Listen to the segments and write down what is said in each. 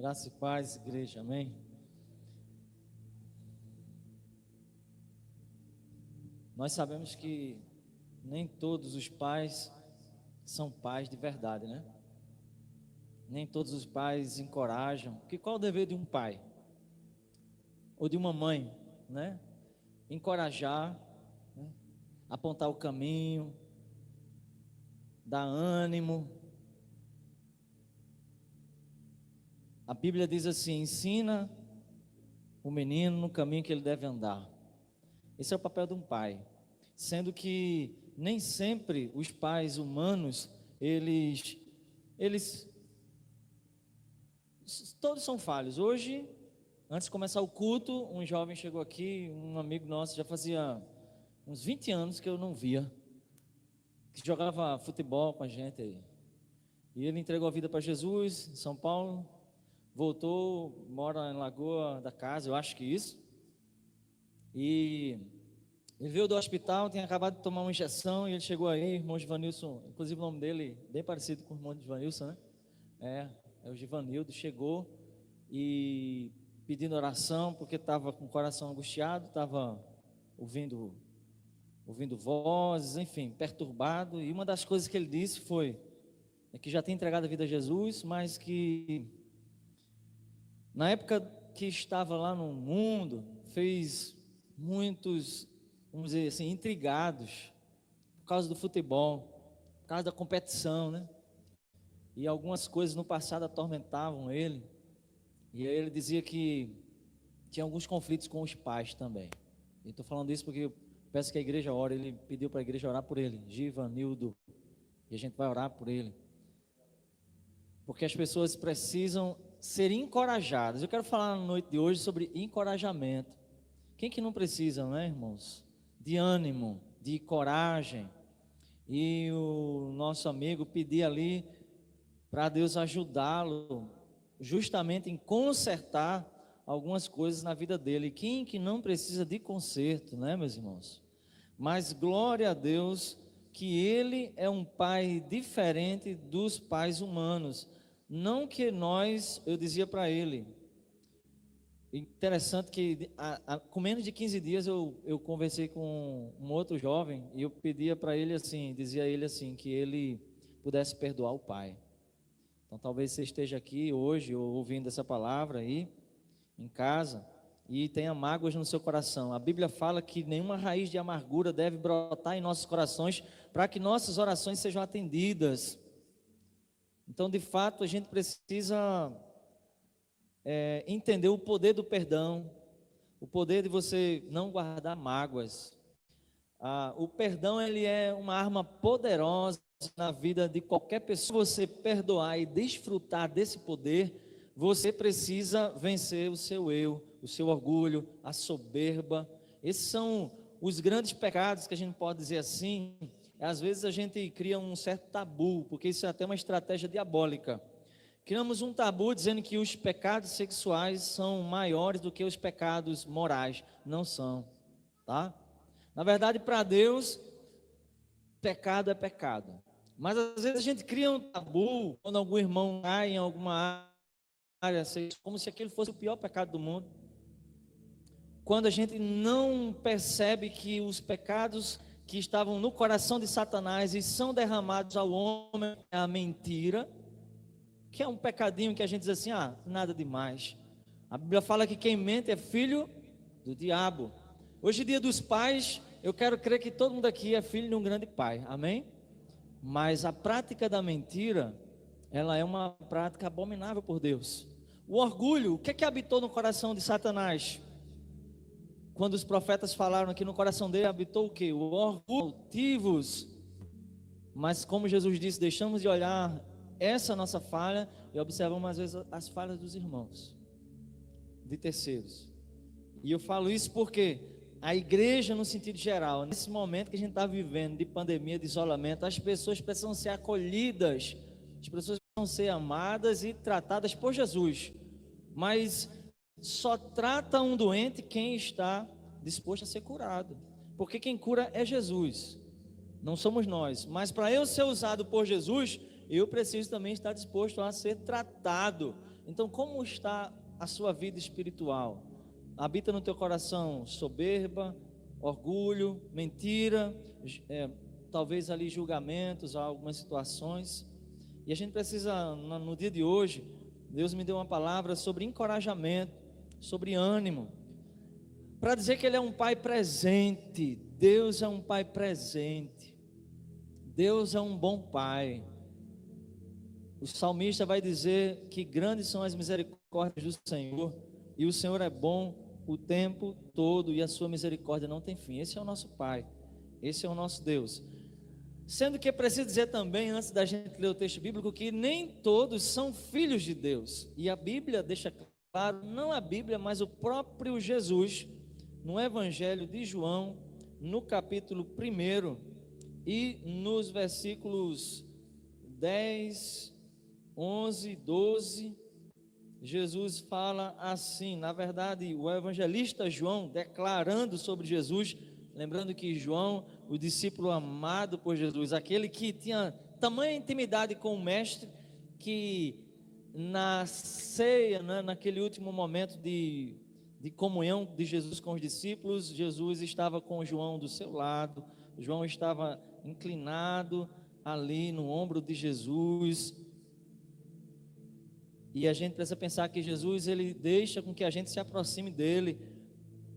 Graça e paz, igreja, amém? Nós sabemos que nem todos os pais são pais de verdade, né? Nem todos os pais encorajam. Porque qual é o dever de um pai? Ou de uma mãe, né? Encorajar, né? Apontar o caminho, dar ânimo. A Bíblia diz assim: ensina o menino no caminho que ele deve andar. Esse é o papel de um pai, sendo que nem sempre os pais humanos, eles todos são falhos. Hoje, antes de começar o culto, um jovem chegou aqui, um amigo nosso, já fazia uns 20 anos que eu não via, que jogava futebol com a gente aí. E ele entregou a vida para Jesus em São Paulo, voltou, mora em Lagoa da Casa, eu acho que isso. E ele veio do hospital, tinha acabado de tomar uma injeção, e ele chegou aí, irmão Givanilson, inclusive o nome dele bem parecido com o irmão Givanilson, né? É o Givanildo, chegou e pedindo oração, porque estava com o coração angustiado, estava ouvindo vozes, enfim, perturbado, e uma das coisas que ele disse foi que já tem entregado a vida a Jesus, mas que na época que estava lá no mundo, fez muitos, vamos dizer assim, intrigados, por causa do futebol, por causa da competição, né? E algumas coisas no passado atormentavam ele, e aí ele dizia que tinha alguns conflitos com os pais também. E estou falando isso porque eu peço que a igreja ore, ele pediu para a igreja orar por ele, Givanildo, e a gente vai orar por ele, porque as pessoas precisam ser encorajadas. Eu quero falar na noite de hoje sobre encorajamento. Quem que não precisa, né, irmãos? De ânimo, de coragem. E o nosso amigo pedir ali para Deus ajudá-lo justamente em consertar algumas coisas na vida dele. Quem que não precisa de conserto, né, meus irmãos? Mas glória a Deus que ele é um pai diferente dos pais humanos. Não que nós, eu dizia para ele, interessante que com menos de 15 dias eu conversei com um outro jovem e eu pedia para ele assim, dizia a ele assim, que ele pudesse perdoar o pai. Então talvez você esteja aqui hoje ouvindo essa palavra aí em casa e tenha mágoas no seu coração. A Bíblia fala que nenhuma raiz de amargura deve brotar em nossos corações para que nossas orações sejam atendidas. Então, de fato, a gente precisa entender o poder do perdão, o poder de você não guardar mágoas. O perdão, ele é uma arma poderosa na vida de qualquer pessoa. Você perdoar e desfrutar desse poder, você precisa vencer o seu eu, o seu orgulho, a soberba. Esses são os grandes pecados que a gente pode dizer assim. Às vezes a gente cria um certo tabu, porque isso é até uma estratégia diabólica. Criamos um tabu dizendo que os pecados sexuais são maiores do que os pecados morais. Não são, tá? Na verdade, para Deus, pecado é pecado. Mas às vezes a gente cria um tabu quando algum irmão cai em alguma área, como se aquele fosse o pior pecado do mundo. Quando a gente não percebe que os pecados que estavam no coração de Satanás e são derramados ao homem é a mentira, que é um pecadinho que a gente diz assim, nada demais. A Bíblia fala que quem mente é filho do diabo. Hoje, dia dos pais, eu quero crer que todo mundo aqui é filho de um grande pai, amém? Mas a prática da mentira, ela é uma prática abominável por Deus. O orgulho, o que é que habitou no coração de Satanás? Quando os profetas falaram que no coração dele habitou o quê? O orgulho, altivos. Mas como Jesus disse, deixamos de olhar essa nossa falha e observamos às vezes as falhas dos irmãos, de terceiros. E eu falo isso porque a igreja, no sentido geral, nesse momento que a gente está vivendo de pandemia, de isolamento, as pessoas precisam ser acolhidas, as pessoas precisam ser amadas e tratadas por Jesus. Mas só trata um doente quem está disposto a ser curado, porque quem cura é Jesus, não somos nós. Mas para eu ser usado por Jesus, eu preciso também estar disposto a ser tratado. Então, como está a sua vida espiritual? Habita no teu coração soberba, orgulho, mentira, talvez ali julgamentos, algumas situações. E a gente precisa, no dia de hoje, Deus me deu uma palavra sobre encorajamento, sobre ânimo, para dizer que Ele é um Pai presente. Deus é um Pai presente. Deus é um bom Pai. O salmista vai dizer que grandes são as misericórdias do Senhor, e o Senhor é bom o tempo todo, e a sua misericórdia não tem fim. Esse é o nosso Pai, esse é o nosso Deus. Sendo que é preciso dizer também, antes da gente ler o texto bíblico, que nem todos são filhos de Deus. E a Bíblia deixa claro, não a Bíblia, mas o próprio Jesus, no Evangelho de João, no capítulo 1 e nos versículos 10, 11, 12, Jesus fala assim. Na verdade, o evangelista João, declarando sobre Jesus, lembrando que João, o discípulo amado por Jesus, aquele que tinha tamanha intimidade com o mestre, que na ceia, né, naquele último momento de comunhão de Jesus com os discípulos, Jesus estava com João do seu lado, João estava inclinado ali no ombro de Jesus. E a gente precisa pensar que Jesus, ele deixa com que a gente se aproxime dele.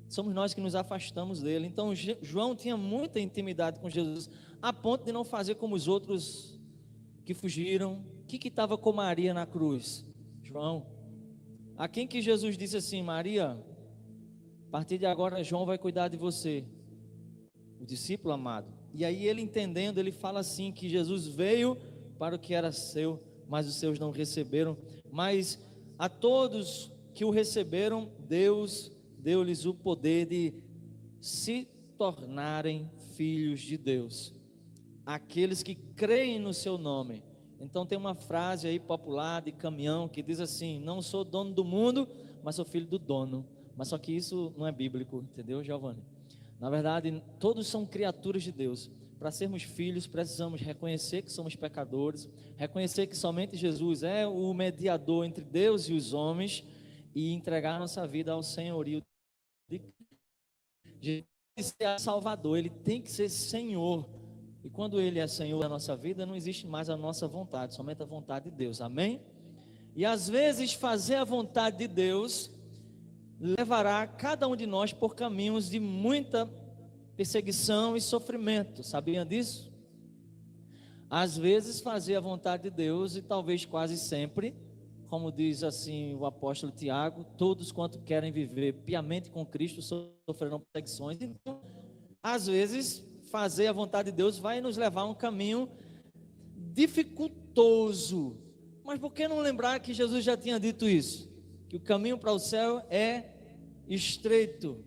Somos nós que nos afastamos dele. Então João tinha muita intimidade com Jesus, a ponto de não fazer como os outros que fugiram. O que estava com Maria na cruz? João. A quem que Jesus disse assim: Maria, a partir de agora João vai cuidar de você, o discípulo amado. E aí ele entendendo, ele fala assim, que Jesus veio para o que era seu, mas os seus não receberam. Mas a todos que o receberam, Deus deu-lhes o poder de se tornarem filhos de Deus, aqueles que creem no seu nome. Então tem uma frase aí popular de caminhão que diz assim: não sou dono do mundo, mas sou filho do dono. Mas só que isso não é bíblico, entendeu, Giovanni? Na verdade, todos são criaturas de Deus. Para sermos filhos, precisamos reconhecer que somos pecadores, reconhecer que somente Jesus é o mediador entre Deus e os homens, e entregar nossa vida ao senhorio de Jesus. Ser Salvador, Ele tem que ser Senhor. E quando Ele é Senhor da nossa vida, não existe mais a nossa vontade, somente a vontade de Deus, amém? E às vezes fazer a vontade de Deus levará cada um de nós por caminhos de muita perseguição e sofrimento. Sabiam disso? Às vezes fazer a vontade de Deus, e talvez quase sempre, como diz assim o apóstolo Tiago, todos quanto querem viver piamente com Cristo sofrerão perseguições. Então, às vezes fazer a vontade de Deus vai nos levar a um caminho dificultoso. Mas por que não lembrar que Jesus já tinha dito isso? Que o caminho para o céu é estreito,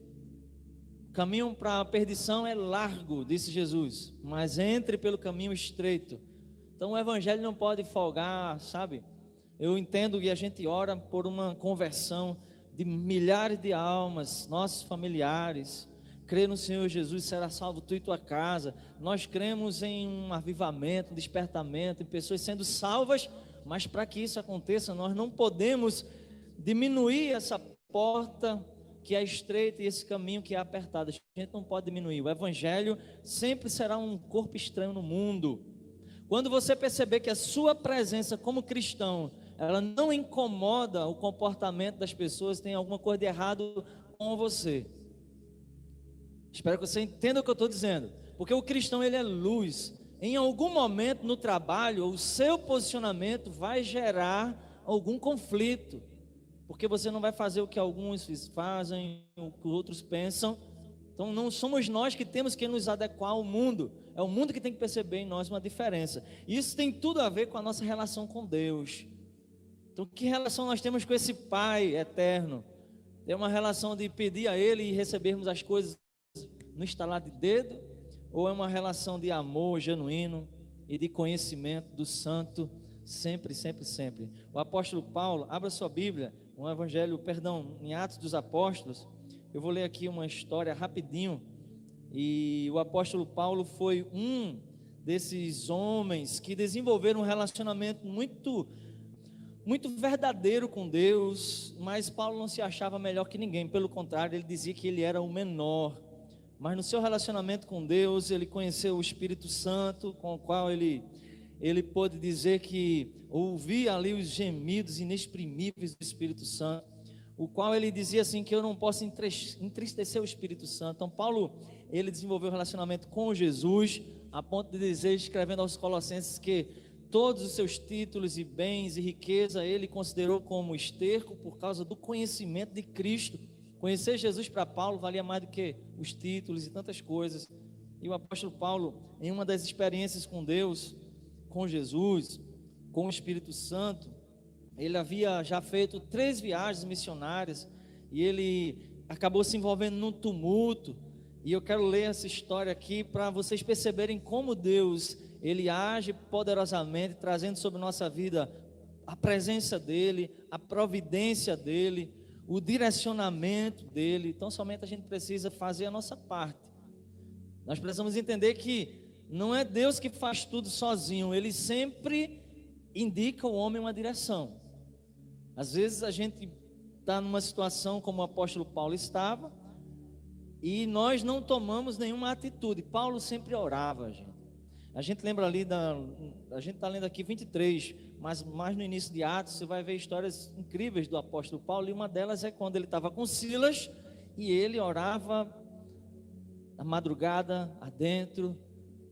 o caminho para a perdição é largo, disse Jesus, mas entre pelo caminho estreito. Então o evangelho não pode folgar, sabe? Eu entendo que a gente ora por uma conversão de milhares de almas, nossos familiares. Crê no Senhor Jesus, será salvo tu e tua casa. Nós cremos em um avivamento, um despertamento, em pessoas sendo salvas, mas para que isso aconteça, nós não podemos diminuir essa porta que é estreita e esse caminho que é apertado. A gente não pode diminuir. O evangelho sempre será um corpo estranho no mundo. Quando você perceber que a sua presença como cristão, ela não incomoda o comportamento das pessoas, tem alguma coisa de errado com você. Espero que você entenda o que eu estou dizendo, porque o cristão, ele é luz. Em algum momento no trabalho, o seu posicionamento vai gerar algum conflito, porque você não vai fazer o que alguns fazem, o que outros pensam. Então não somos nós que temos que nos adequar ao mundo, é o mundo que tem que perceber em nós uma diferença. E isso tem tudo a ver com a nossa relação com Deus. Então que relação nós temos com esse Pai eterno? Tem uma relação de pedir a Ele e recebermos as coisas no estalar de dedo, ou é uma relação de amor genuíno e de conhecimento do Santo, sempre, sempre, sempre? O apóstolo Paulo, abra sua Bíblia, em Atos dos Apóstolos. Eu vou ler aqui uma história rapidinho. E o apóstolo Paulo foi um desses homens que desenvolveram um relacionamento muito, muito verdadeiro com Deus, mas Paulo não se achava melhor que ninguém, pelo contrário, ele dizia que ele era o menor. Mas no seu relacionamento com Deus, ele conheceu o Espírito Santo, com o qual ele pôde dizer que ouvia ali os gemidos inexprimíveis do Espírito Santo, o qual ele dizia assim, que eu não posso entristecer o Espírito Santo. Então Paulo, ele desenvolveu um relacionamento com Jesus, a ponto de dizer, escrevendo aos Colossenses, que todos os seus títulos e bens e riqueza, ele considerou como esterco por causa do conhecimento de Cristo. Conhecer Jesus para Paulo valia mais do que os títulos e tantas coisas. E o apóstolo Paulo, em uma das experiências com Deus, com Jesus, com o Espírito Santo, ele havia já feito 3 viagens missionárias, e ele acabou se envolvendo num tumulto, e eu quero ler essa história aqui, para vocês perceberem como Deus, ele age poderosamente, trazendo sobre nossa vida a presença dele, a providência dele, o direcionamento dele. Então somente a gente precisa fazer a nossa parte. Nós precisamos entender que não é Deus que faz tudo sozinho, ele sempre indica ao homem uma direção. Às vezes a gente está numa situação como o apóstolo Paulo estava, e nós não tomamos nenhuma atitude. Paulo sempre orava, gente. A gente lembra ali, a gente está lendo aqui 23, mas mais no início de Atos, você vai ver histórias incríveis do apóstolo Paulo, e uma delas é quando ele estava com Silas, e ele orava a madrugada adentro,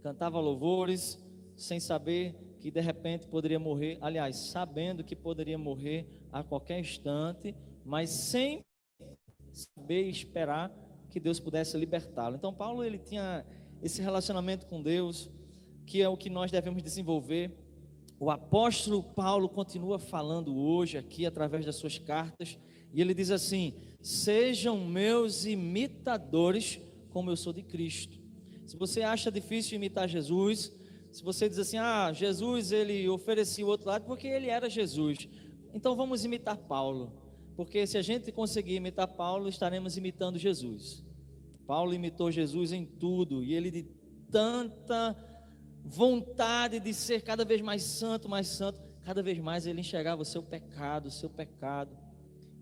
cantava louvores, sem saber que de repente poderia morrer, aliás, sabendo que poderia morrer a qualquer instante, mas sem saber esperar que Deus pudesse libertá-lo. Então Paulo, ele tinha esse relacionamento com Deus, que é o que nós devemos desenvolver. O apóstolo Paulo continua falando hoje aqui através das suas cartas, e ele diz assim: sejam meus imitadores como eu sou de Cristo. Se você acha difícil imitar Jesus, se você diz assim, Jesus ele oferecia o outro lado porque ele era Jesus, então vamos imitar Paulo, porque se a gente conseguir imitar Paulo, estaremos imitando Jesus. Paulo imitou Jesus em tudo, e ele de tanta vontade de ser cada vez mais santo, cada vez mais ele enxergava o seu pecado,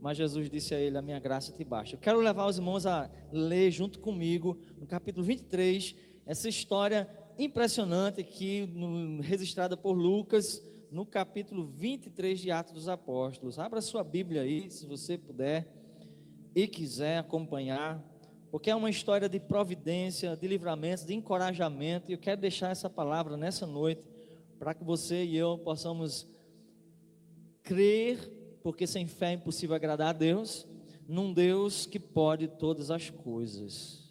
mas Jesus disse a ele: a minha graça te basta. Eu quero levar os irmãos a ler junto comigo, no capítulo 23, essa história impressionante aqui, registrada por Lucas, no capítulo 23 de Atos dos Apóstolos. Abra sua Bíblia aí, se você puder e quiser acompanhar, porque é uma história de providência, de livramento, de encorajamento, e eu quero deixar essa palavra nessa noite, para que você e eu possamos crer, porque sem fé é impossível agradar a Deus, num Deus que pode todas as coisas.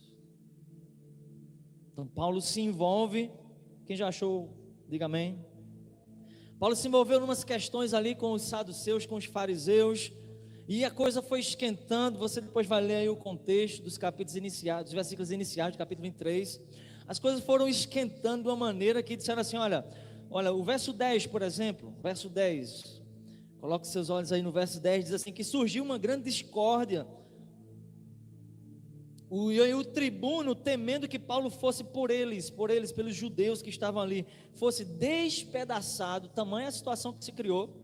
Então Paulo se envolve, quem já achou, diga amém. Paulo se envolveu em umas questões ali com os saduceus, com os fariseus, e a coisa foi esquentando. Você depois vai ler aí o contexto dos capítulos iniciais, dos versículos iniciais do capítulo 23. As coisas foram esquentando de uma maneira que disseram assim, olha, o verso 10, por exemplo, verso 10, coloque seus olhos aí no verso 10, diz assim, que surgiu uma grande discórdia, o tribuno, temendo que Paulo fosse pelos judeus que estavam ali, fosse despedaçado, tamanha a situação que se criou,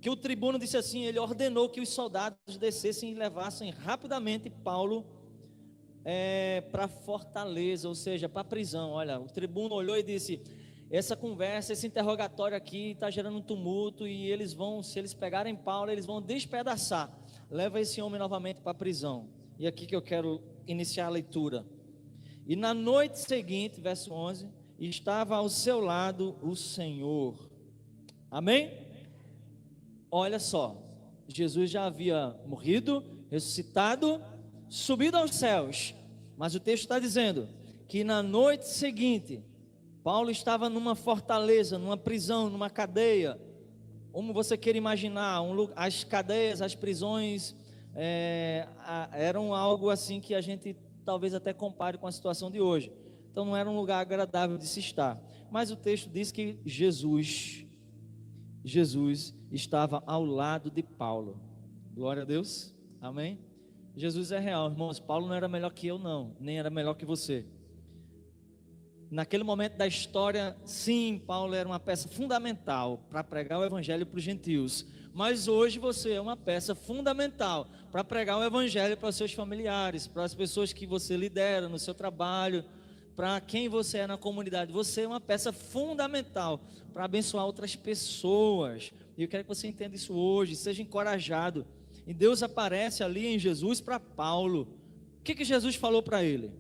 que o tribuno disse assim, ele ordenou que os soldados descessem e levassem rapidamente Paulo para a fortaleza, ou seja, para a prisão. Olha, o tribuno olhou e disse, essa conversa, esse interrogatório aqui está gerando um tumulto, e eles vão, se eles pegarem Paulo, eles vão despedaçar, leva esse homem novamente para a prisão. E aqui que eu quero iniciar a leitura. E na noite seguinte, verso 11, estava ao seu lado o Senhor. Amém? Olha só, Jesus já havia morrido, ressuscitado, subido aos céus, mas o texto está dizendo que na noite seguinte, Paulo estava numa fortaleza, numa prisão, numa cadeia, como você queira imaginar, as cadeias, as prisões, eram algo assim que a gente talvez até compare com a situação de hoje. Então não era um lugar agradável de se estar, mas o texto diz que Jesus estava ao lado de Paulo. Glória a Deus, amém? Jesus é real, irmãos. Paulo não era melhor que eu, não, nem era melhor que você. naquele momento da história, sim, Paulo era uma peça fundamental para pregar o evangelho para os gentios. Mas hoje você é uma peça fundamental para pregar o evangelho para os seus familiares, para as pessoas que você lidera no seu trabalho, para quem você é na comunidade. Você é uma peça fundamental para abençoar outras pessoas. E eu quero que você entenda isso hoje, seja encorajado. E Deus aparece ali em Jesus para Paulo. O que Jesus falou para ele?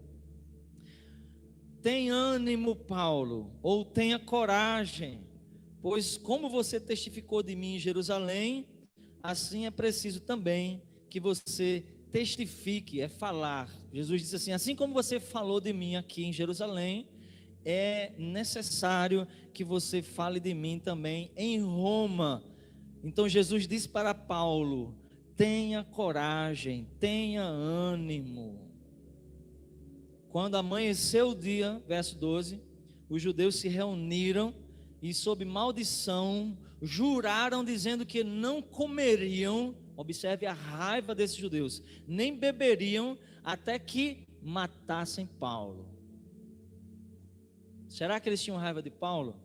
Tem ânimo, Paulo, ou tenha coragem, pois como você testificou de mim em Jerusalém, assim é preciso também que você testifique, é falar. Jesus disse assim: assim como você falou de mim aqui em Jerusalém, é necessário que você fale de mim também em Roma. Então Jesus disse para Paulo: tenha coragem, tenha ânimo. Quando amanheceu o dia, verso 12, os judeus se reuniram e sob maldição juraram, dizendo que não comeriam, observe a raiva desses judeus, nem beberiam até que matassem Paulo. Será que eles tinham raiva de Paulo?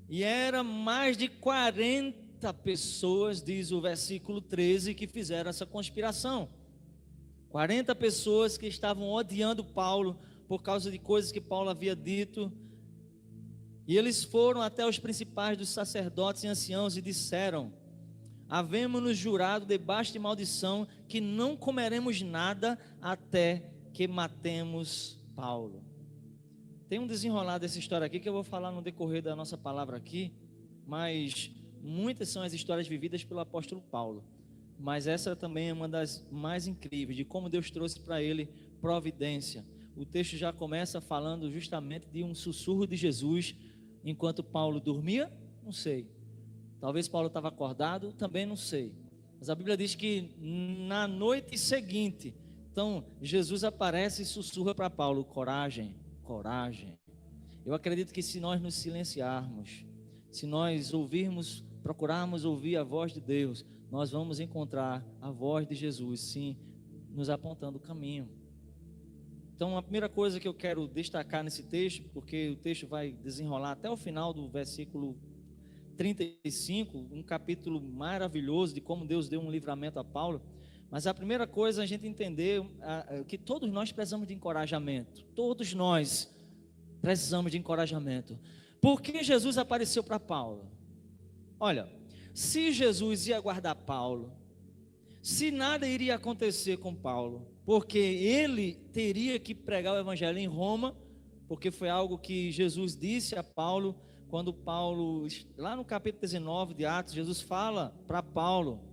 E era mais de 40 pessoas, diz o versículo 13, que fizeram essa conspiração. 40 pessoas que estavam odiando Paulo por causa de coisas que Paulo havia dito. E eles foram até os principais dos sacerdotes e anciãos e disseram: havemos-nos jurado debaixo de maldição que não comeremos nada até que matemos Paulo. Tem um desenrolar dessa história aqui que eu vou falar no decorrer da nossa palavra aqui, mas muitas são as histórias vividas pelo apóstolo Paulo. Mas essa também é uma das mais incríveis, de como Deus trouxe para ele providência. O texto já começa falando justamente de um sussurro de Jesus, enquanto Paulo dormia, não sei. Talvez Paulo estava acordado, também não sei. Mas a Bíblia diz que na noite seguinte, então Jesus aparece e sussurra para Paulo: coragem, coragem. Eu acredito que se nós nos silenciarmos, se nós procurarmos ouvir a voz de Deus, nós vamos encontrar a voz de Jesus, sim, nos apontando o caminho. Então, a primeira coisa que eu quero destacar nesse texto, porque o texto vai desenrolar até o final do versículo 35, um capítulo maravilhoso de como Deus deu um livramento a Paulo. Mas a primeira coisa é a gente entender que todos nós precisamos de encorajamento. Todos nós precisamos de encorajamento. Por que Jesus apareceu para Paulo? Olha, se Jesus ia guardar Paulo, se nada iria acontecer com Paulo, porque ele teria que pregar o evangelho em Roma, porque foi algo que Jesus disse a Paulo, quando Paulo, lá no capítulo 19 de Atos, Jesus fala para Paulo.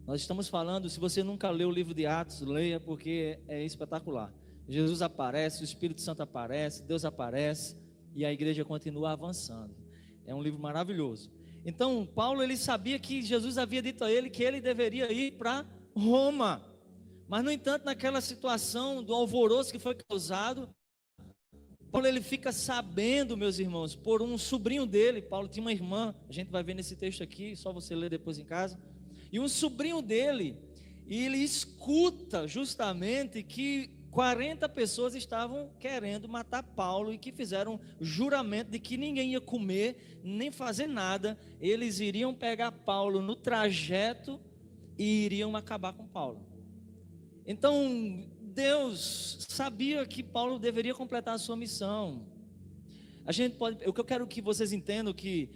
Nós estamos falando, se você nunca leu o livro de Atos, leia, porque é espetacular. Jesus aparece, o Espírito Santo aparece, Deus aparece, e a igreja continua avançando. É um livro maravilhoso. Então, Paulo, ele sabia que Jesus havia dito a ele que ele deveria ir para Roma. Mas, no entanto, naquela situação do alvoroço que foi causado, Paulo, ele fica sabendo, meus irmãos, por um sobrinho dele. Paulo tinha uma irmã, a gente vai ver nesse texto aqui, só você ler depois em casa. E um sobrinho dele, ele escuta justamente que 40 pessoas estavam querendo matar Paulo e que fizeram juramento de que ninguém ia comer, nem fazer nada. Eles iriam pegar Paulo no trajeto e iriam acabar com Paulo. Então, Deus sabia que Paulo deveria completar a sua missão. O que eu quero que vocês entendam que,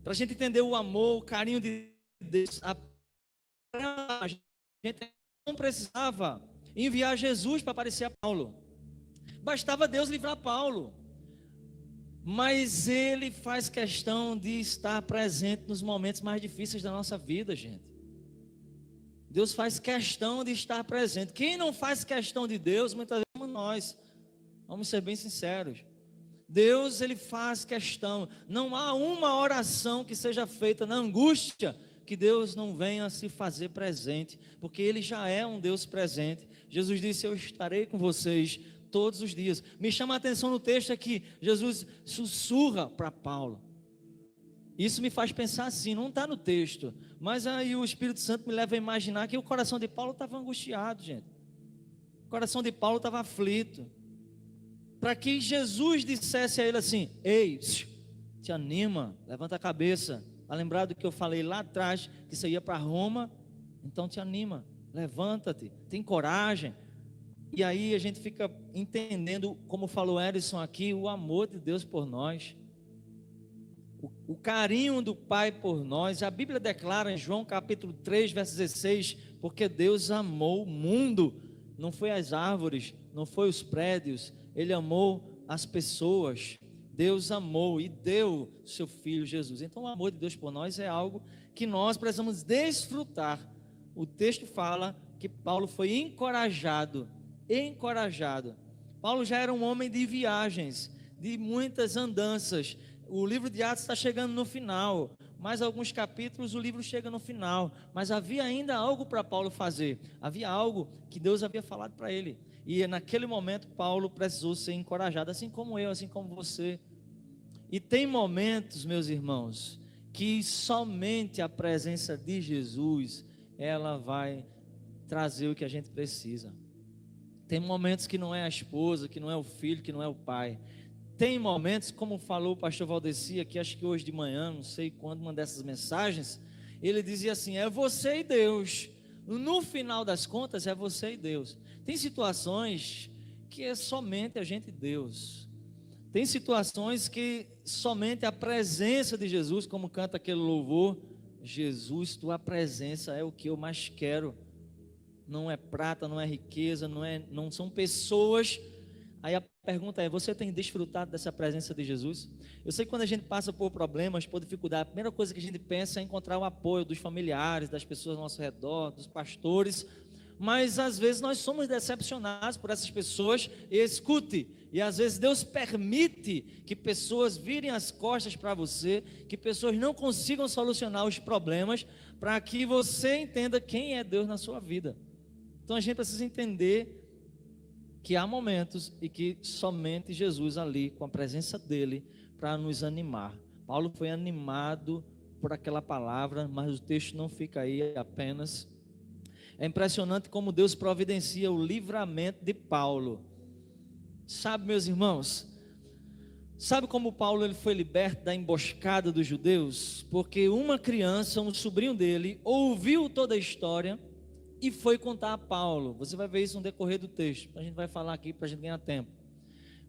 para a gente entender o amor, o carinho de Deus, a gente não precisava enviar Jesus para aparecer a Paulo. Bastava Deus livrar Paulo. Mas ele faz questão de estar presente nos momentos mais difíceis da nossa vida, gente. Deus faz questão de estar presente. Quem não faz questão de Deus, muitas vezes somos nós. Vamos ser bem sinceros. Deus, ele faz questão. Não há uma oração que seja feita na angústia que Deus não venha se fazer presente, porque ele já é um Deus presente. Jesus disse: eu estarei com vocês todos os dias. Me chama a atenção no texto é que Jesus sussurra para Paulo. Isso me faz pensar assim, não está no texto, mas aí o Espírito Santo me leva a imaginar que o coração de Paulo estava angustiado, gente. O coração de Paulo estava aflito. para que Jesus dissesse a ele assim: ei, te anima, levanta a cabeça. Está lembrado que eu falei lá atrás que você ia para Roma? Então te anima, levanta-te, tem coragem. E aí a gente fica entendendo, como falou Edson aqui, o amor de Deus por nós, o carinho do Pai por nós. A Bíblia declara em João capítulo 3, verso 16, porque Deus amou o mundo, não foi as árvores, não foi os prédios, Ele amou as pessoas. Deus amou e deu seu Filho Jesus. Então o amor de Deus por nós é algo que nós precisamos desfrutar. O texto fala que Paulo foi encorajado. Paulo já era um homem de viagens, de muitas andanças. O livro de Atos está chegando no final, mais alguns capítulos o livro chega no final, mas havia ainda algo para Paulo fazer, havia algo que Deus havia falado para ele, e naquele momento Paulo precisou ser encorajado, assim como eu, assim como você. E tem momentos, meus irmãos, que somente a presença de Jesus, ela vai trazer o que a gente precisa. Tem momentos que não é a esposa, que não é o filho, que não é o pai. Tem momentos, como falou o pastor Valdeci aqui, acho que hoje de manhã, não sei quando, uma dessas mensagens, ele dizia assim: é você e Deus. No final das contas, é você e Deus. Tem situações que é somente a gente e Deus. Tem situações que somente a presença de Jesus, como canta aquele louvor: Jesus, tua presença é o que eu mais quero. Não é prata, não é riqueza, não são pessoas. Aí a pergunta é: você tem desfrutado dessa presença de Jesus? Eu sei que quando a gente passa por problemas, por dificuldade, a primeira coisa que a gente pensa é encontrar o apoio dos familiares, das pessoas ao nosso redor, dos pastores, mas às vezes nós somos decepcionados por essas pessoas. E escute, e às vezes Deus permite que pessoas virem as costas para você, que pessoas não consigam solucionar os problemas, para que você entenda quem é Deus na sua vida. Então a gente precisa entender que há momentos e que somente Jesus ali, com a presença dele, para nos animar. Paulo foi animado por aquela palavra, mas o texto não fica aí apenas. É impressionante como Deus providencia o livramento de Paulo. Sabe, meus irmãos, sabe como Paulo ele foi liberto da emboscada dos judeus? Porque uma criança, um sobrinho dele, ouviu toda a história e foi contar a Paulo. Você vai ver isso no decorrer do texto, a gente vai falar aqui para a gente ganhar tempo.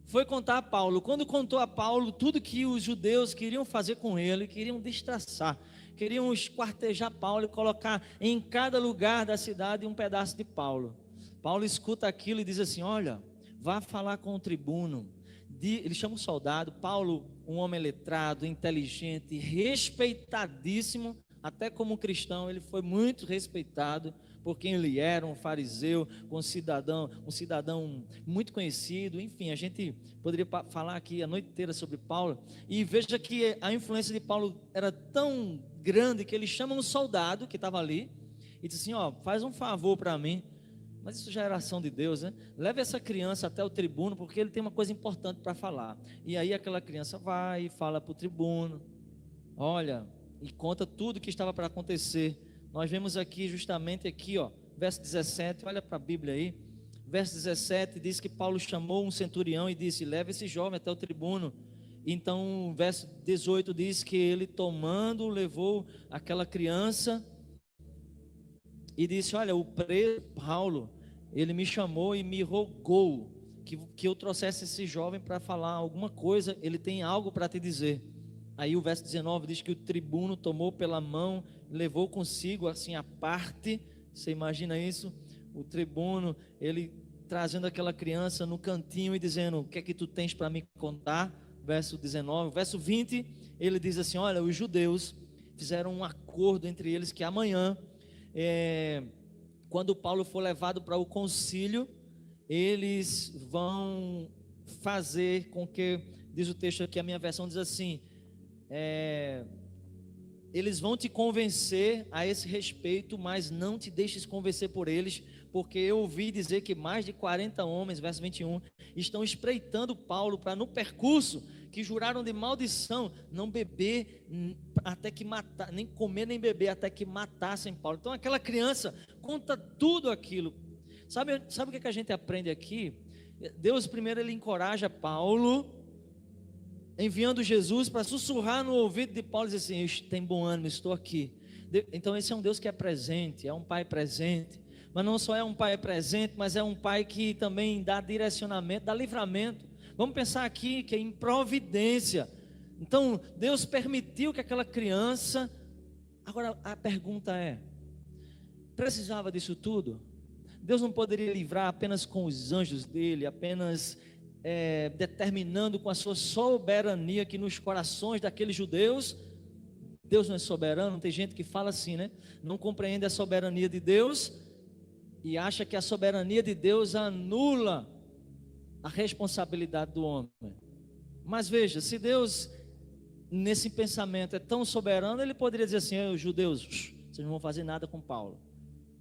Foi contar a Paulo. Quando contou a Paulo tudo que os judeus queriam fazer com ele, queriam destraçar, queriam esquartejar Paulo e colocar em cada lugar da cidade um pedaço de Paulo. Paulo escuta aquilo e diz assim: olha, vá falar com o tribuno. Ele chama o soldado. Paulo, um homem letrado, inteligente, respeitadíssimo, até como cristão ele foi muito respeitado por quem ele era, um fariseu, um cidadão muito conhecido. Enfim, a gente poderia falar aqui a noite inteira sobre Paulo, e veja que a influência de Paulo era tão grande que ele chama um soldado que estava ali e diz assim: ó, faz um favor para mim. Mas isso já era ação de Deus, né? Leve essa criança até o tribuno, porque ele tem uma coisa importante para falar. E aí aquela criança vai e fala para o tribuno, olha, e conta tudo o que estava para acontecer. Nós vemos aqui, justamente aqui, ó, verso 17, olha para a Bíblia aí, verso 17 diz que Paulo chamou um centurião e disse: leve esse jovem até o tribuno. Então, verso 18 diz que ele tomando, levou aquela criança e disse: olha, o preso Paulo, ele me chamou e me rogou que eu trouxesse esse jovem para falar alguma coisa, ele tem algo para te dizer. Aí o verso 19 diz que o tribuno tomou pela mão, levou consigo assim a parte. Você imagina isso? O tribuno, ele trazendo aquela criança no cantinho e dizendo: o que é que tu tens para me contar? Verso 19, verso 20, ele diz assim: olha, os judeus fizeram um acordo entre eles que amanhã, quando Paulo for levado para o concílio, eles vão fazer com que, diz o texto aqui, a minha versão diz assim, eles vão te convencer a esse respeito, mas não te deixes convencer por eles, porque eu ouvi dizer que mais de 40 homens, verso 21, estão espreitando Paulo para no percurso, que juraram de maldição, não beber até que matar, nem comer nem beber até que matassem Paulo. Então aquela criança conta tudo aquilo. Sabe o que a gente aprende aqui? Deus primeiro ele encoraja Paulo, enviando Jesus para sussurrar no ouvido de Paulo e dizer assim: tem bom ânimo, estou aqui. Então esse é um Deus que é presente, é um pai presente, mas não só é um pai presente, mas é um pai que também dá direcionamento, dá livramento. Vamos pensar aqui que é em providência. Então Deus permitiu que aquela criança, agora a pergunta é, precisava disso tudo? Deus não poderia livrar apenas com os anjos dele, apenas determinando com a sua soberania que nos corações daqueles judeus, Deus não é soberano? Tem gente que fala assim, né? Não compreende a soberania de Deus e acha que a soberania de Deus anula a responsabilidade do homem. Mas veja, se Deus nesse pensamento é tão soberano, ele poderia dizer assim: os judeus, vocês não vão fazer nada com Paulo,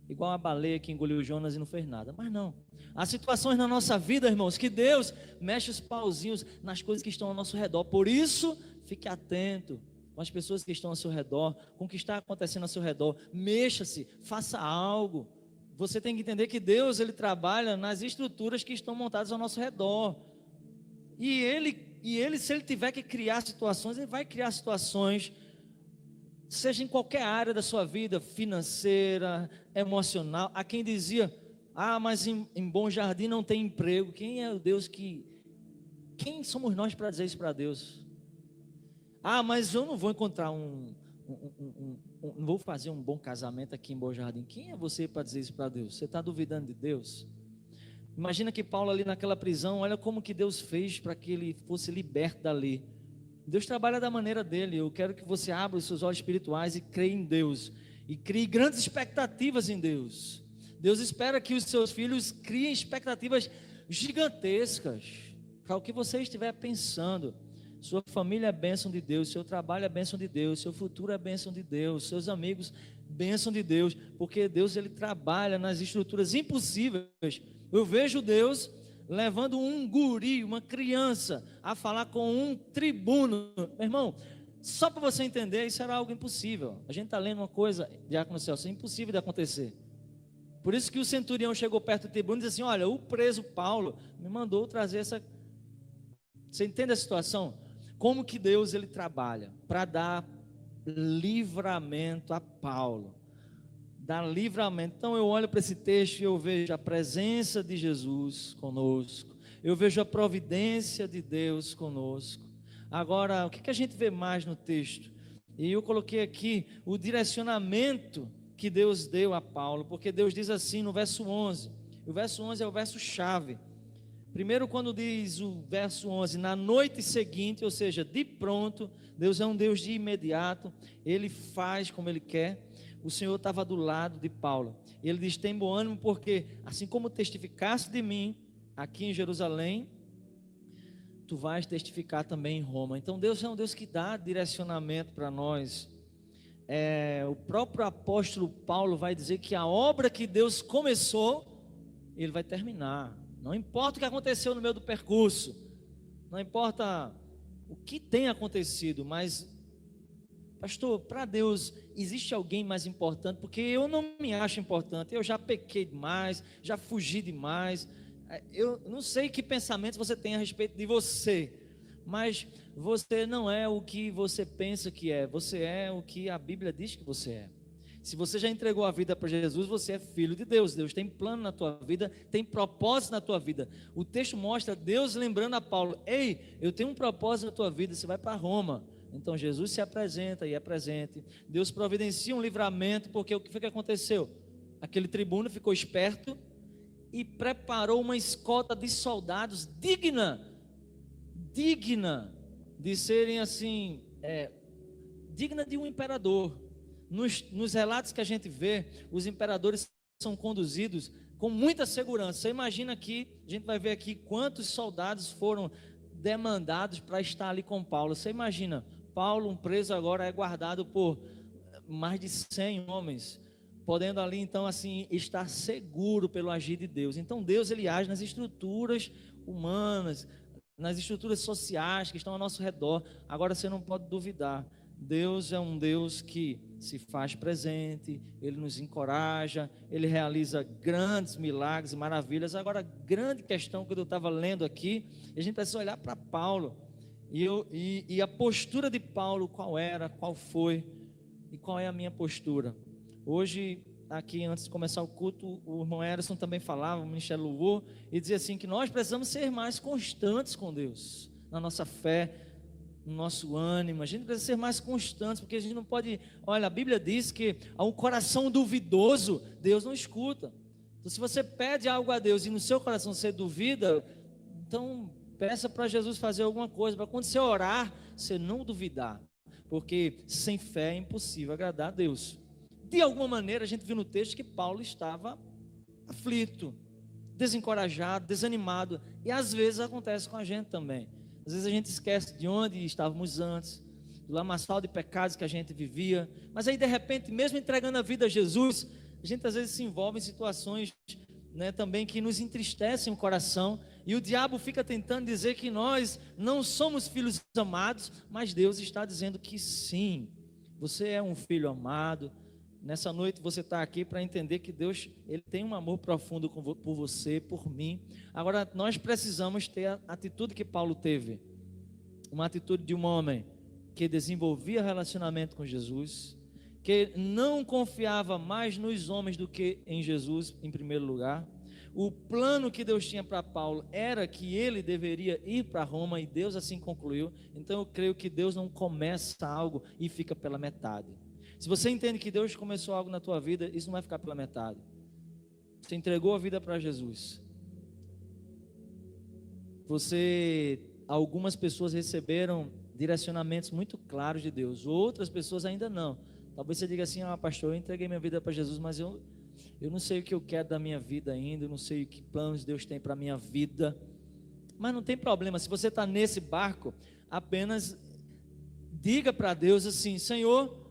igual a baleia que engoliu Jonas e não fez nada. Mas não, há situações na nossa vida, irmãos, que Deus mexe os pauzinhos nas coisas que estão ao nosso redor. Por isso, fique atento com as pessoas que estão ao seu redor, com o que está acontecendo ao seu redor. Mexa-se, faça algo. Você tem que entender que Deus, ele trabalha nas estruturas que estão montadas ao nosso redor. E ele, se ele tiver que criar situações, ele vai criar situações, seja em qualquer área da sua vida, financeira, emocional. Há quem dizia: mas em Bom Jardim não tem emprego. Quem é o Deus quem somos nós para dizer isso para Deus? Mas eu não vou encontrar não vou fazer um bom casamento aqui em Bom Jardim. Quem é você para dizer isso para Deus? Você está duvidando de Deus? Imagina que Paulo ali naquela prisão, olha como que Deus fez para que ele fosse liberto dali. Deus trabalha da maneira dele. Eu quero que você abra os seus olhos espirituais e creia em Deus, e crie grandes expectativas em Deus. Deus espera que os seus filhos criem expectativas gigantescas para o que você estiver pensando. Sua família é bênção de Deus, seu trabalho é bênção de Deus, seu futuro é bênção de Deus, seus amigos, bênção de Deus, porque Deus ele trabalha nas estruturas impossíveis. Eu vejo Deus levando um guri, uma criança, a falar com um tribuno. Meu irmão, só para você entender, isso era algo impossível. A gente está lendo uma coisa, Diácono Celso, é impossível de acontecer. Por isso que o centurião chegou perto do tribuno e disse assim: olha, o preso Paulo me mandou trazer essa... Você entende a situação? Como que Deus ele trabalha para dar livramento a Paulo, dar livramento. Então eu olho para esse texto e eu vejo a presença de Jesus conosco, eu vejo a providência de Deus conosco. Agora, o que a gente vê mais no texto? E eu coloquei aqui o direcionamento que Deus deu a Paulo, porque Deus diz assim no verso 11, o verso 11 é o verso chave. Primeiro, quando diz o verso 11, na noite seguinte, ou seja, de pronto, Deus é um Deus de imediato, Ele faz como Ele quer. O Senhor estava do lado de Paulo, Ele diz: tem bom ânimo, porque assim como testificaste de mim aqui em Jerusalém, tu vais testificar também em Roma. Então Deus é um Deus que dá direcionamento para nós. O próprio apóstolo Paulo vai dizer que a obra que Deus começou, Ele vai terminar. Não importa o que aconteceu no meio do percurso, não importa o que tem acontecido, mas, pastor, para Deus existe alguém mais importante? Porque eu não me acho importante, eu já pequei demais, já fugi demais. Eu não sei que pensamentos você tem a respeito de você, mas você não é o que você pensa que é, você é o que a Bíblia diz que você é. Se você já entregou a vida para Jesus, você é filho de Deus. Deus tem plano na tua vida, tem propósito na tua vida. O texto mostra Deus lembrando a Paulo: ei, eu tenho um propósito na tua vida, você vai para Roma. Então Jesus se apresenta e é presente. Deus providencia um livramento, porque o que foi que aconteceu? Aquele tribuno ficou esperto e preparou uma escolta de soldados digna de serem assim, digna de um imperador. Nos relatos que a gente vê, os imperadores são conduzidos com muita segurança. Você imagina aqui, a gente vai ver aqui quantos soldados foram demandados para estar ali com Paulo. Você imagina, Paulo, um preso, agora é guardado por mais de 100 homens, podendo ali então assim estar seguro pelo agir de Deus. Então Deus ele age nas estruturas humanas, nas estruturas sociais que estão ao nosso redor. Agora você não pode duvidar, Deus é um Deus que se faz presente, Ele nos encoraja, Ele realiza grandes milagres e maravilhas. Agora, a grande questão que eu estava lendo aqui, a gente precisa olhar para Paulo, e a postura de Paulo, qual era, qual foi, e qual é a minha postura. Hoje, aqui antes de começar o culto, o irmão Erison também falava, o Ministério Louvor, e dizia assim, que nós precisamos ser mais constantes com Deus, na nossa fé, no nosso ânimo. A gente precisa ser mais constantes, porque a gente não pode, olha, a Bíblia diz que a um coração duvidoso, Deus não escuta. Então, se você pede algo a Deus, e no seu coração você duvida, então peça para Jesus fazer alguma coisa, para quando você orar, você não duvidar, porque sem fé é impossível agradar a Deus. De alguma maneira, a gente viu no texto que Paulo estava aflito, desencorajado, desanimado, e às vezes acontece com a gente também. Às vezes a gente esquece de onde estávamos antes, do lamaçal de pecados que a gente vivia, mas aí de repente, mesmo entregando a vida a Jesus, a gente às vezes se envolve em situações, também que nos entristecem o coração, e o diabo fica tentando dizer que nós não somos filhos amados, mas Deus está dizendo que sim, você é um filho amado. Nessa noite você está aqui para entender que Deus, Ele tem um amor profundo por você, por mim. Agora nós precisamos ter a atitude que Paulo teve, uma atitude de um homem que desenvolvia relacionamento com Jesus, que não confiava mais nos homens do que em Jesus em primeiro lugar. O plano que Deus tinha para Paulo era que ele deveria ir para Roma, e Deus assim concluiu. Então eu creio que Deus não começa algo e fica pela metade. Se você entende que Deus começou algo na tua vida, isso não vai ficar pela metade. Você entregou a vida para Jesus. Algumas pessoas receberam direcionamentos muito claros de Deus, outras pessoas ainda não. Talvez você diga assim, pastor, eu entreguei minha vida para Jesus, mas eu não sei o que eu quero da minha vida ainda, eu não sei que planos Deus tem para a minha vida. Mas não tem problema, se você está nesse barco, apenas diga para Deus assim, Senhor,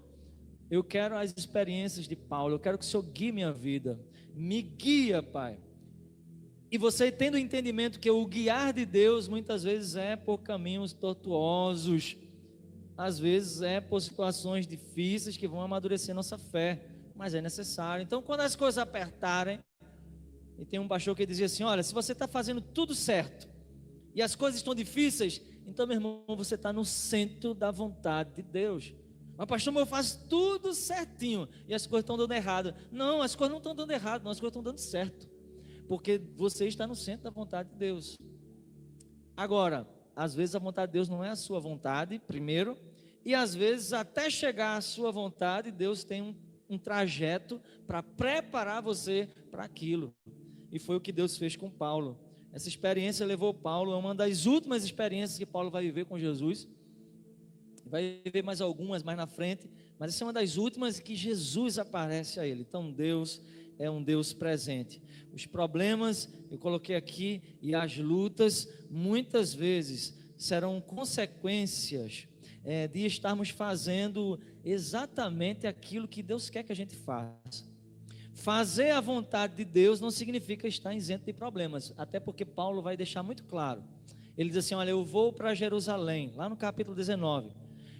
eu quero as experiências de Paulo, eu quero que o Senhor guie minha vida, me guia, Pai. E você tendo o entendimento que o guiar de Deus muitas vezes é por caminhos tortuosos, às vezes é por situações difíceis que vão amadurecer nossa fé, mas é necessário. Então quando as coisas apertarem, e tem um pastor que dizia assim, olha, se você está fazendo tudo certo, e as coisas estão difíceis, então meu irmão, você está no centro da vontade de Deus. Mas pastor, eu faço tudo certinho e as coisas estão dando errado. Não, as coisas não estão dando errado, não, as coisas estão dando certo, porque você está no centro da vontade de Deus. Agora, às vezes a vontade de Deus não é a sua vontade, primeiro, e às vezes até chegar à sua vontade, Deus tem um trajeto para preparar você para aquilo, e foi o que Deus fez com Paulo. Essa experiência levou Paulo a uma das últimas experiências que Paulo vai viver com Jesus. Vai ver mais algumas mais na frente, mas essa é uma das últimas que Jesus aparece a ele. Então Deus é um Deus presente. Os problemas, eu coloquei aqui, e as lutas, muitas vezes serão consequências de estarmos fazendo exatamente aquilo que Deus quer que a gente faça. Fazer a vontade de Deus não significa estar isento de problemas, até porque Paulo vai deixar muito claro. Ele diz assim, olha, eu vou para Jerusalém, lá no capítulo 19,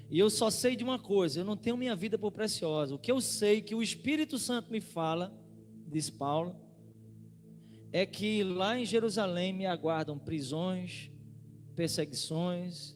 e eu só sei de uma coisa, eu não tenho minha vida por preciosa. O que eu sei, que o Espírito Santo me fala, diz Paulo, é que lá em Jerusalém me aguardam prisões, perseguições,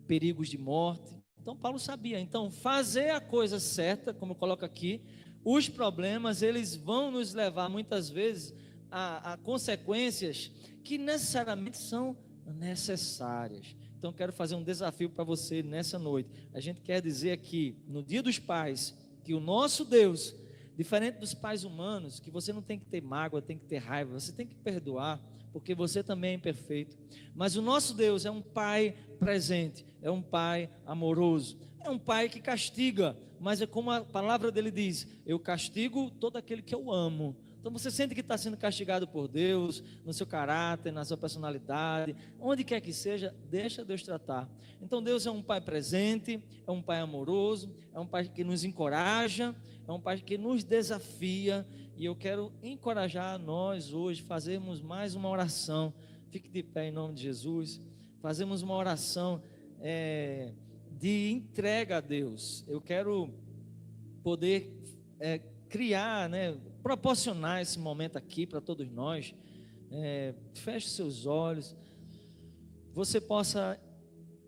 perigos de morte. Então Paulo sabia, então fazer a coisa certa, como coloca aqui, os problemas eles vão nos levar muitas vezes a consequências que necessariamente são necessárias. Então quero fazer um desafio para você nessa noite. A gente quer dizer aqui, no Dia dos Pais, que o nosso Deus, diferente dos pais humanos, que você não tem que ter mágoa, tem que ter raiva, você tem que perdoar, porque você também é imperfeito. Mas o nosso Deus é um Pai presente, é um Pai amoroso, é um Pai que castiga, mas é como a palavra dele diz, eu castigo todo aquele que eu amo. Então você sente que está sendo castigado por Deus, no seu caráter, na sua personalidade, onde quer que seja, deixa Deus tratar. Então Deus é um Pai presente, é um Pai amoroso, é um Pai que nos encoraja, é um Pai que nos desafia, e eu quero encorajar nós hoje, fazermos mais uma oração. Fique de pé em nome de Jesus, fazemos uma oração de entrega a Deus. Eu quero poder criar, né, proporcionar esse momento aqui para todos nós. Feche seus olhos, você possa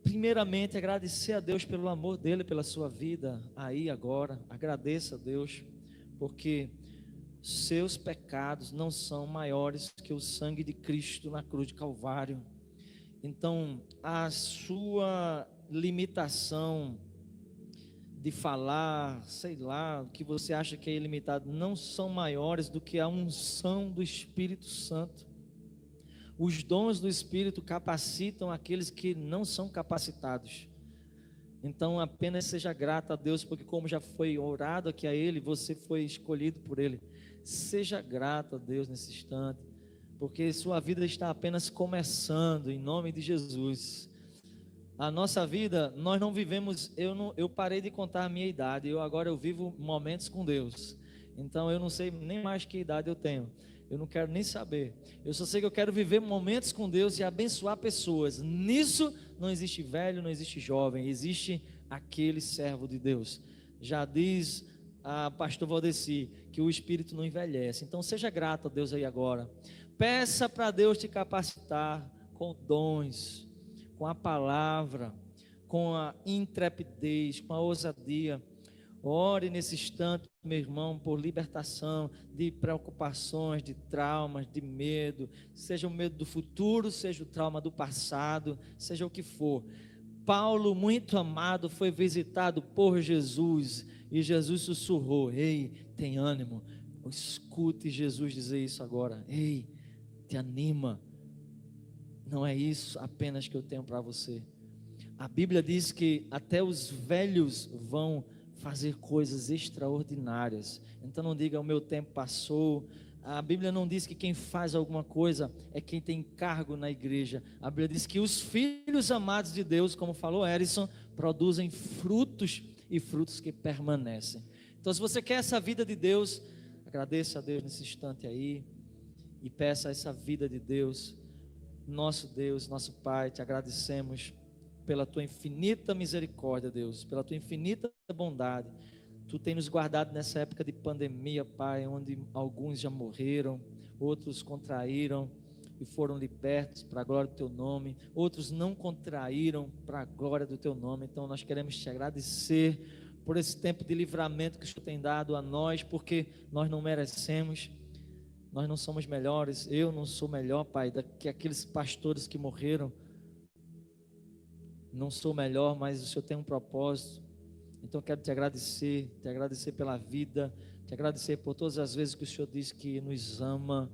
primeiramente agradecer a Deus pelo amor dele, pela sua vida aí agora. Agradeça a Deus, porque seus pecados não são maiores que o sangue de Cristo na cruz de Calvário. Então, a sua limitação de falar, sei lá, o que você acha que é ilimitado, não são maiores do que a unção do Espírito Santo. Os dons do Espírito capacitam aqueles que não são capacitados. Então, apenas seja grato a Deus, porque como já foi orado aqui a Ele, você foi escolhido por Ele. Seja grato a Deus nesse instante, porque sua vida está apenas começando, em nome de Jesus. A nossa vida, nós não vivemos, eu parei de contar a minha idade, agora eu vivo momentos com Deus. Então eu não sei nem mais que idade eu tenho, eu não quero nem saber. Eu só sei que eu quero viver momentos com Deus e abençoar pessoas. Nisso não existe velho, não existe jovem, existe aquele servo de Deus. Já diz a pastor Valdeci que o Espírito não envelhece. Então seja grato a Deus aí agora. Peça para Deus te capacitar com dons, com a palavra, com a intrepidez, com a ousadia. Ore nesse instante, meu irmão, por libertação de preocupações, de traumas, de medo, seja o medo do futuro, seja o trauma do passado, seja o que for. Paulo, muito amado, foi visitado por Jesus e Jesus sussurrou: ei, tem ânimo. Escute Jesus dizer isso agora: ei, te anima. Não é isso apenas que eu tenho para você. A Bíblia diz que até os velhos vão fazer coisas extraordinárias. Então não diga o meu tempo passou. A Bíblia não diz que quem faz alguma coisa é quem tem cargo na igreja. A Bíblia diz que os filhos amados de Deus, como falou Erison, produzem frutos e frutos que permanecem. Então se você quer essa vida de Deus, agradeça a Deus nesse instante aí e peça essa vida de Deus. Nosso Deus, nosso Pai, te agradecemos pela tua infinita misericórdia, Deus, pela tua infinita bondade. Tu tem nos guardado nessa época de pandemia, Pai, onde alguns já morreram, outros contraíram e foram libertos para a glória do teu nome, outros não contraíram para a glória do teu nome. Então nós queremos te agradecer por esse tempo de livramento que o Senhor tem dado a nós, porque nós não merecemos. Nós não somos melhores, eu não sou melhor, Pai, do que aqueles pastores que morreram. Não sou melhor, mas o Senhor tem um propósito. Então eu quero te agradecer pela vida, te agradecer por todas as vezes que o Senhor diz que nos ama,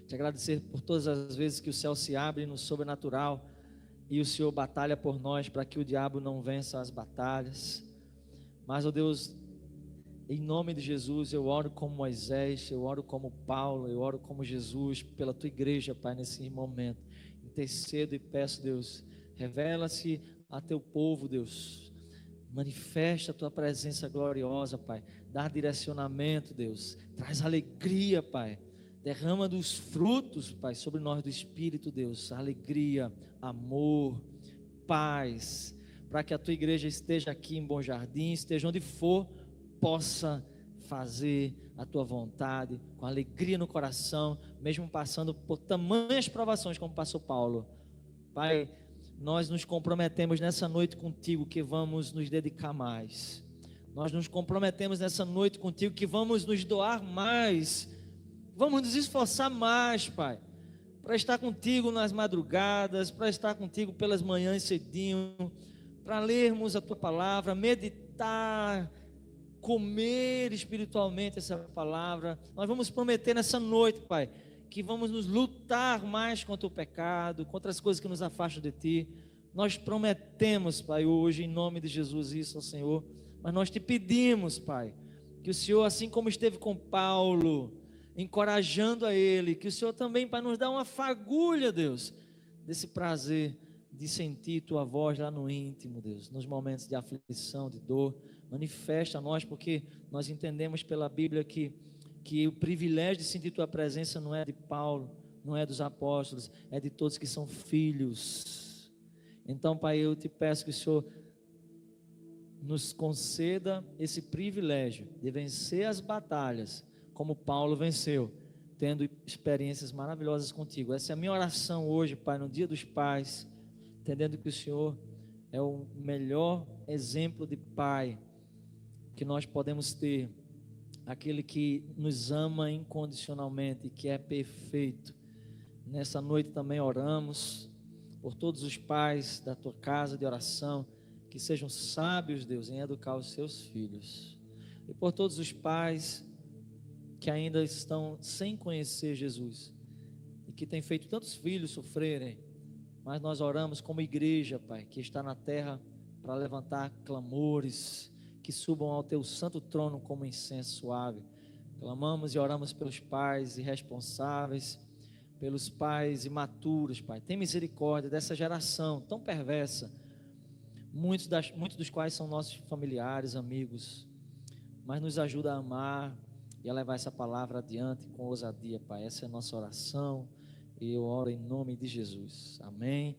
te agradecer por todas as vezes que o céu se abre no sobrenatural e o Senhor batalha por nós para que o diabo não vença as batalhas. Mas, ó Deus, em nome de Jesus, eu oro como Moisés, eu oro como Paulo, eu oro como Jesus, pela tua igreja, Pai, nesse momento. Intercedo e peço, Deus, revela-se a teu povo, Deus. Manifesta a tua presença gloriosa, Pai. Dá direcionamento, Deus. Traz alegria, Pai. Derrama dos frutos, Pai, sobre nós do Espírito, Deus. Alegria, amor, paz. Para que a tua igreja esteja aqui em Bom Jardim, esteja onde for, possa fazer a tua vontade, com alegria no coração, mesmo passando por tamanhas provações como passou Paulo. Pai, nós nos comprometemos nessa noite contigo que vamos nos dedicar mais. Nós nos comprometemos nessa noite contigo que vamos nos doar mais, vamos nos esforçar mais, Pai, para estar contigo nas madrugadas, para estar contigo pelas manhãs cedinho, para lermos a tua palavra, meditar, comer espiritualmente essa palavra. Nós vamos prometer nessa noite, Pai, que vamos nos lutar mais contra o pecado, contra as coisas que nos afastam de Ti. Nós prometemos, Pai, hoje em nome de Jesus isso ao Senhor, mas nós te pedimos, Pai, que o Senhor, assim como esteve com Paulo, encorajando a ele, que o Senhor também, Pai, nos dá uma fagulha, Deus, desse prazer de sentir Tua voz lá no íntimo, Deus, nos momentos de aflição, de dor. Manifesta a nós, porque nós entendemos pela Bíblia que o privilégio de sentir Tua presença não é de Paulo, não é dos apóstolos, é de todos que são filhos. Então, Pai, eu te peço que o Senhor nos conceda esse privilégio de vencer as batalhas, como Paulo venceu, tendo experiências maravilhosas contigo. Essa é a minha oração hoje, Pai, no Dia dos Pais, entendendo que o Senhor é o melhor exemplo de pai que nós podemos ter, aquele que nos ama incondicionalmente, que é perfeito. Nessa noite também oramos por todos os pais da tua casa de oração, que sejam sábios, Deus, em educar os seus filhos, e por todos os pais que ainda estão sem conhecer Jesus, e que têm feito tantos filhos sofrerem, mas nós oramos como igreja, Pai, que está na terra para levantar clamores, que subam ao teu santo trono como incenso suave. Clamamos e oramos pelos pais irresponsáveis, pelos pais imaturos, Pai. Tem misericórdia dessa geração tão perversa, muitos dos quais são nossos familiares, amigos, mas nos ajuda a amar e a levar essa palavra adiante com ousadia, Pai. Essa é a nossa oração e eu oro em nome de Jesus. Amém.